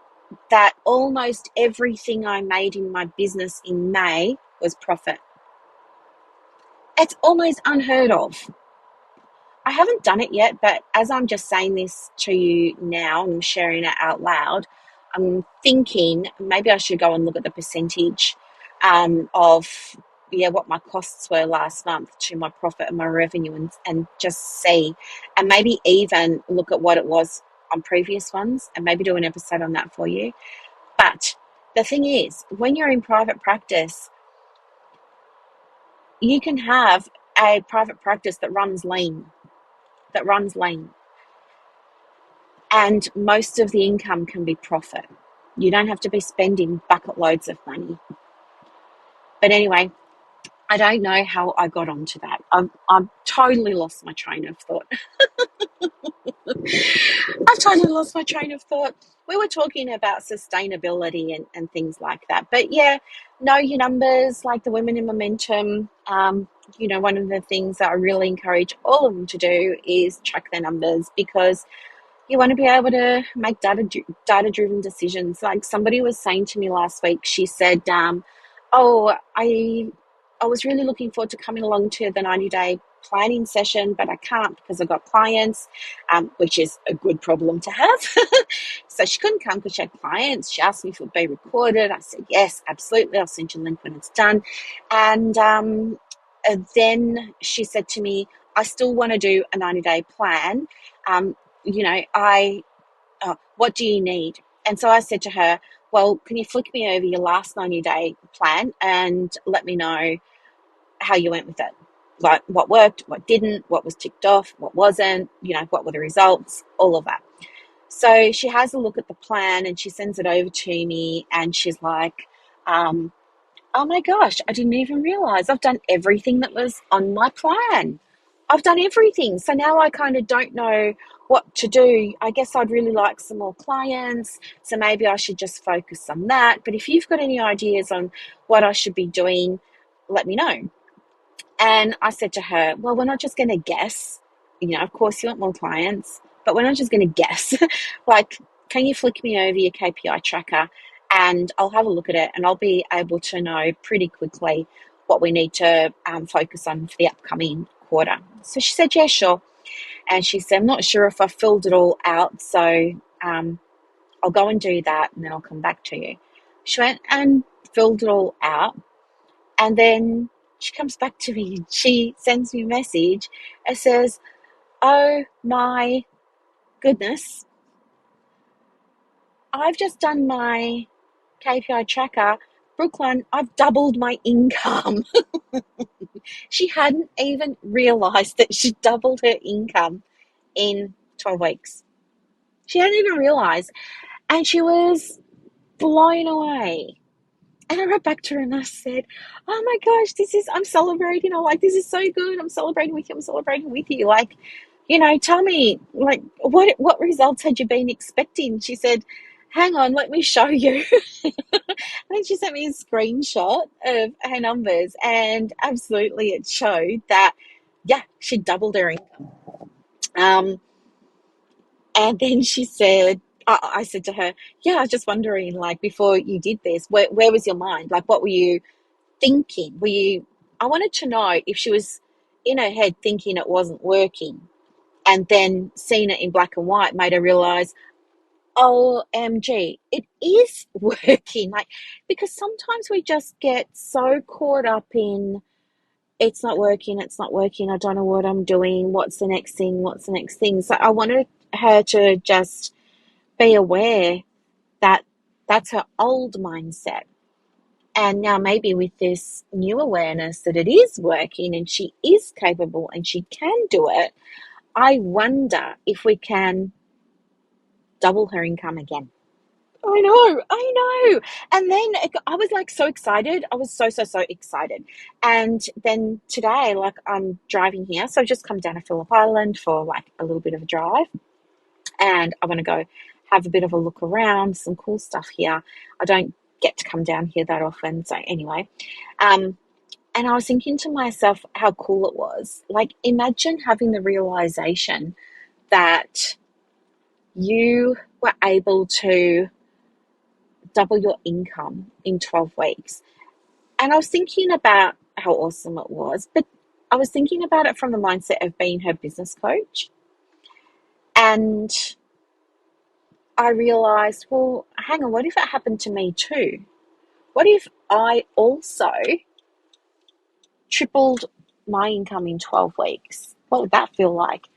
that almost everything I made in my business in May was profit. It's almost unheard of. I haven't done it yet, but as I'm just saying this to you now and I'm sharing it out loud, I'm thinking maybe I should go and look at the percentage of what my costs were last month to my profit and my revenue, and just see, and maybe even look at what it was on previous ones and maybe do an episode on that for you. But the thing is, when you're in private practice, you can have a private practice that runs lean. And most of the income can be profit. You don't have to be spending bucket loads of money. But anyway, I don't know how I got onto that. I've totally lost my train of thought. I've totally lost my train of thought. We were talking about sustainability and things like that. But know your numbers, like the Women in Momentum. One of the things that I really encourage all of them to do is track their numbers, because you want to be able to make data-driven decisions. Like somebody was saying to me last week, she said, I was really looking forward to coming along to the 90-day planning session, but I can't because I've got clients, which is a good problem to have. So she couldn't come because she had clients. She asked me if it would be recorded. I said, yes, absolutely. I'll send you a link when it's done. And then she said to me, I still want to do a 90-day plan. Um, what do you need? And so I said to her, well, can you flick me over your last 90-day plan and let me know how you went with it? Like what worked, what didn't, what was ticked off, what wasn't, what were the results, all of that. So she has a look at the plan and she sends it over to me and she's like, um, oh my gosh, I didn't even realize I've done everything that was on my plan. I've done everything. So now I kind of don't know what to do. I guess I'd really like some more clients. So maybe I should just focus on that. But if you've got any ideas on what I should be doing, let me know. And I said to her, well, we're not just going to guess. Of course you want more clients, but we're not just going to guess. Like, can you flick me over your KPI tracker and I'll have a look at it and I'll be able to know pretty quickly what we need to focus on for the upcoming quarter. So she said, yeah, sure. And she said, I'm not sure if I filled it all out. So I'll go and do that and then I'll come back to you. She went and filled it all out. And then she comes back to me. She sends me a message. It says, oh my goodness, I've just done my KPI tracker. Brooklyn, I've doubled my income. She hadn't even realized that she doubled her income in 12 weeks. She hadn't even realized. And she was blown away. And I wrote back to her and I said, oh my gosh, I'm celebrating. I'm like, this is so good. I'm celebrating with you. I'm celebrating with you. Like, tell me, like, what results had you been expecting? She said, hang on, let me show you. And then she sent me a screenshot of her numbers and absolutely it showed that, yeah, she doubled her income. Um, and then she said, I said to her, yeah, I was just wondering, like, before you did this, where was your mind? Like, what were you thinking? I wanted to know if she was in her head thinking it wasn't working and then seeing it in black and white made her realize, OMG, it is working. Like, because sometimes we just get so caught up in it's not working, I don't know what I'm doing, what's the next thing, So I wanted her to just be aware that that's her old mindset. And now maybe with this new awareness that it is working and she is capable and she can do it, I wonder if we can double her income again. I know. And then I was like so excited. I was so, so, so excited. And then today, like I'm driving here. So I've just come down to Phillip Island for like a little bit of a drive. And I want to go have a bit of a look around, some cool stuff here. I don't get to come down here that often. So anyway, and I was thinking to myself how cool it was. Like, imagine having the realization that you were able to double your income in 12 weeks. And I was thinking about how awesome it was, but I was thinking about it from the mindset of being her business coach. And I realized, well, hang on, what if it happened to me too? What if I also tripled my income in 12 weeks? What would that feel like?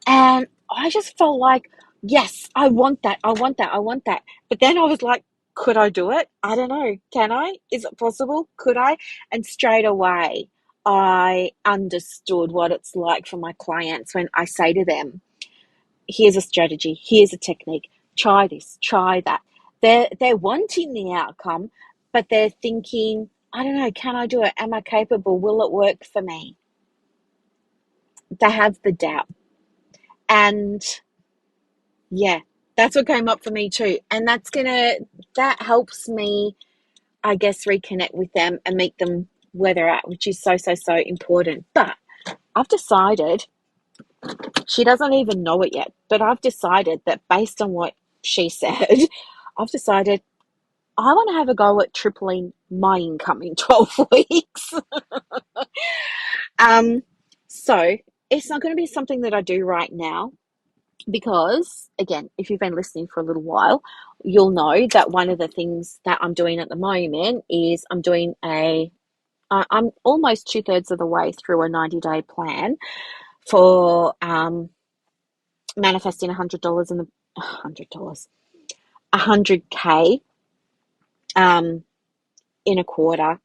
And I just felt like, yes, I want that. But then I was like, could I do it? I don't know. Can I? Is it possible? Could I? And straight away, I understood what it's like for my clients when I say to them, here's a strategy, here's a technique, try this, try that. They're wanting the outcome, but they're thinking, I don't know, can I do it? Am I capable? Will it work for me? They have the doubt. And yeah, that's what came up for me too. And that helps me, I guess, reconnect with them and meet them where they're at, which is so, so, so important. But I've decided, she doesn't even know it yet, but I've decided that based on what she said, I've decided I want to have a go at tripling my income in 12 weeks. um, so it's not going to be something that I do right now. Because, again, if you've been listening for a little while, you'll know that one of the things that I'm doing at the moment is I'm doing a I'm almost two-thirds of the way through a 90-day plan for manifesting $100 in the $100, 100K um, in a quarter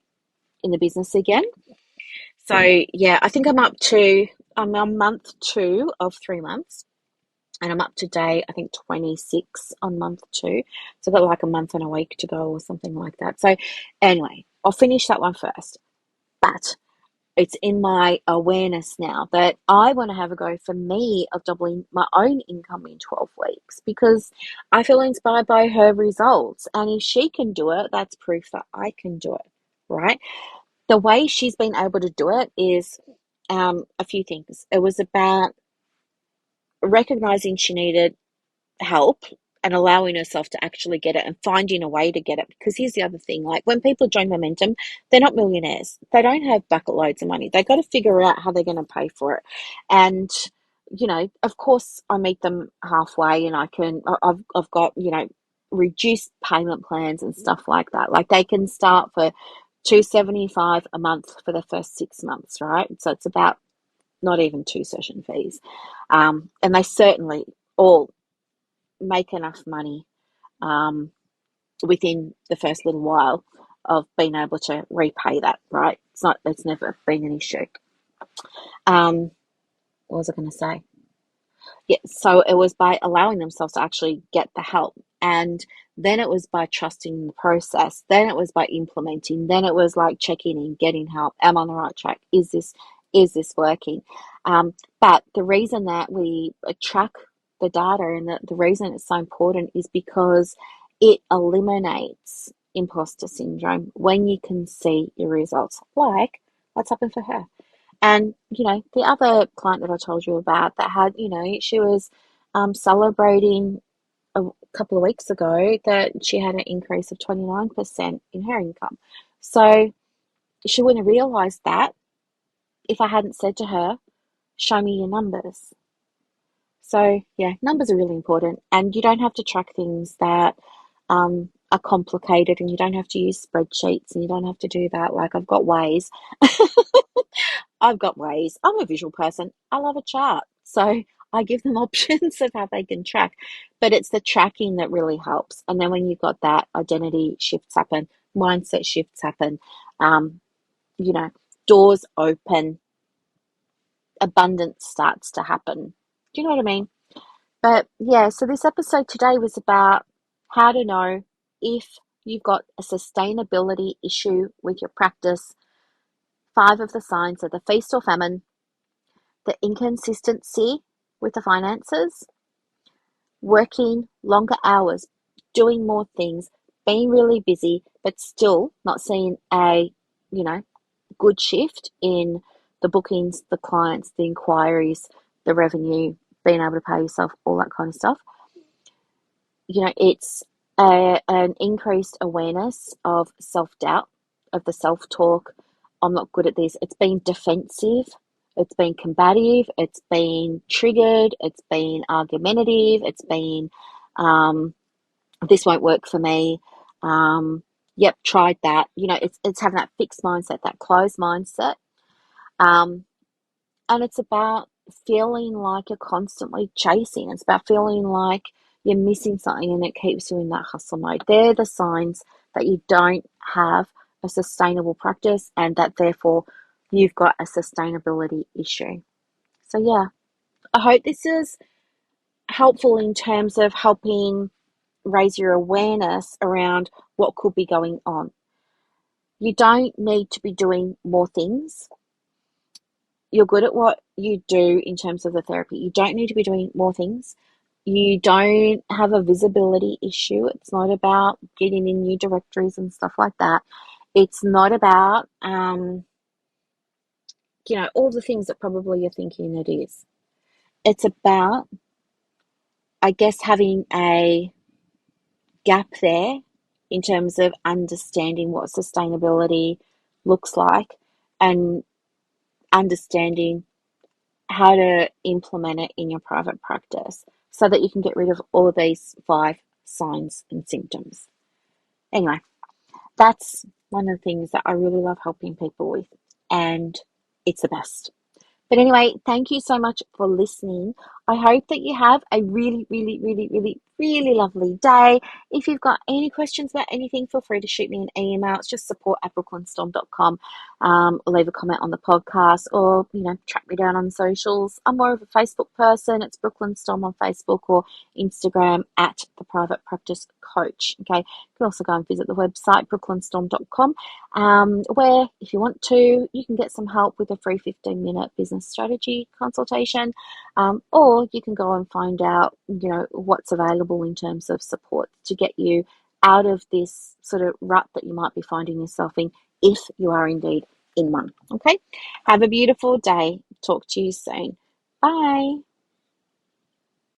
in the business again. So yeah, I think I'm on month 2 of 3 months, and I'm up to day I think 26 on month 2. So I've got like a month and a week to go or something like that. So anyway, I'll finish that one first. But it's in my awareness now that I want to have a go for me of doubling my own income in 12 weeks because I feel inspired by her results. And if she can do it, that's proof that I can do it, right? The way she's been able to do it is a few things. It was about recognizing she needed help and allowing herself to actually get it and finding a way to get it. Because here's the other thing, like when people join Momentum, they're not millionaires. They don't have bucket loads of money. They got to figure out how they're going to pay for it. And of course I meet them halfway, and I've got, reduced payment plans and stuff like that. Like they can start for 275 a month for the first 6 months, right? So it's about not even 2 session fees. And they certainly all make enough money um, within the first little while of being able to repay that, right? It's never been an issue. What was I going to say? Yeah, so it was by allowing themselves to actually get the help. And then it was by trusting the process. Then it was by implementing. Then it was like checking in, getting help. Am I on the right track? Is this working? But the reason that we track the data and the reason it's so important is because it eliminates imposter syndrome when you can see your results, like what's happened for her. And, the other client that I told you about that had, she was celebrating a couple of weeks ago that she had an increase of 29% in her income. So she wouldn't have realized that if I hadn't said to her, show me your numbers. So, yeah, numbers are really important. And you don't have to track things that are complicated, and you don't have to use spreadsheets, and you don't have to do that. Like I've got ways. I've got ways. I'm a visual person. I love a chart. So I give them options of how they can track. But it's the tracking that really helps. And then when you've got that, identity shifts happen, mindset shifts happen, um, you know, doors open, abundance starts to happen. Do you know what I mean? But yeah, so this episode today was about how to know if you've got a sustainability issue with your practice. 5 of the signs are the feast or famine, the inconsistency with the finances, working longer hours, doing more things, being really busy, but still not seeing a, you know, good shift in the bookings, the clients, the inquiries, the revenue, being able to pay yourself, all that kind of stuff. It's an increased awareness of self-doubt, of the self-talk. I'm not good at this. It's been defensive. It's been combative. It's been triggered. It's been argumentative. It's been, this won't work for me. Yep, tried that. It's having that fixed mindset, that closed mindset. Um, and it's about feeling like you're constantly chasing. It's about feeling like you're missing something and it keeps you in that hustle mode. They're the signs that you don't have a sustainable practice and that therefore you've got a sustainability issue. So, yeah, I hope this is helpful in terms of helping raise your awareness around what could be going on. You don't need to be doing more things. You're good at what you do in terms of the therapy. You don't need to be doing more things. You don't have a visibility issue. It's not about getting in new directories and stuff like that. It's not about, all the things that probably you're thinking it is. It's about, I guess, having a gap there in terms of understanding what sustainability looks like and understanding how to implement it in your private practice so that you can get rid of all of these 5 signs and symptoms. Anyway, that's one of the things that I really love helping people with, and it's the best. But anyway, thank you so much for listening. I hope that you have a really, really, really, really, really lovely day. If you've got any questions about anything, feel free to shoot me an email. It's just support@brooklynstorm.com. Or leave a comment on the podcast, or, track me down on socials. I'm more of a Facebook person. It's Brooklyn Storm on Facebook or Instagram at the Private Practice Coach. Okay. You can also go and visit the website, brooklynstorm.com, where if you want to, you can get some help with a free 15-minute business strategy consultation, or you can go and find out, what's available in terms of support to get you out of this sort of rut that you might be finding yourself in, if you are indeed in one. Okay, have a beautiful day. Talk to you soon. Bye.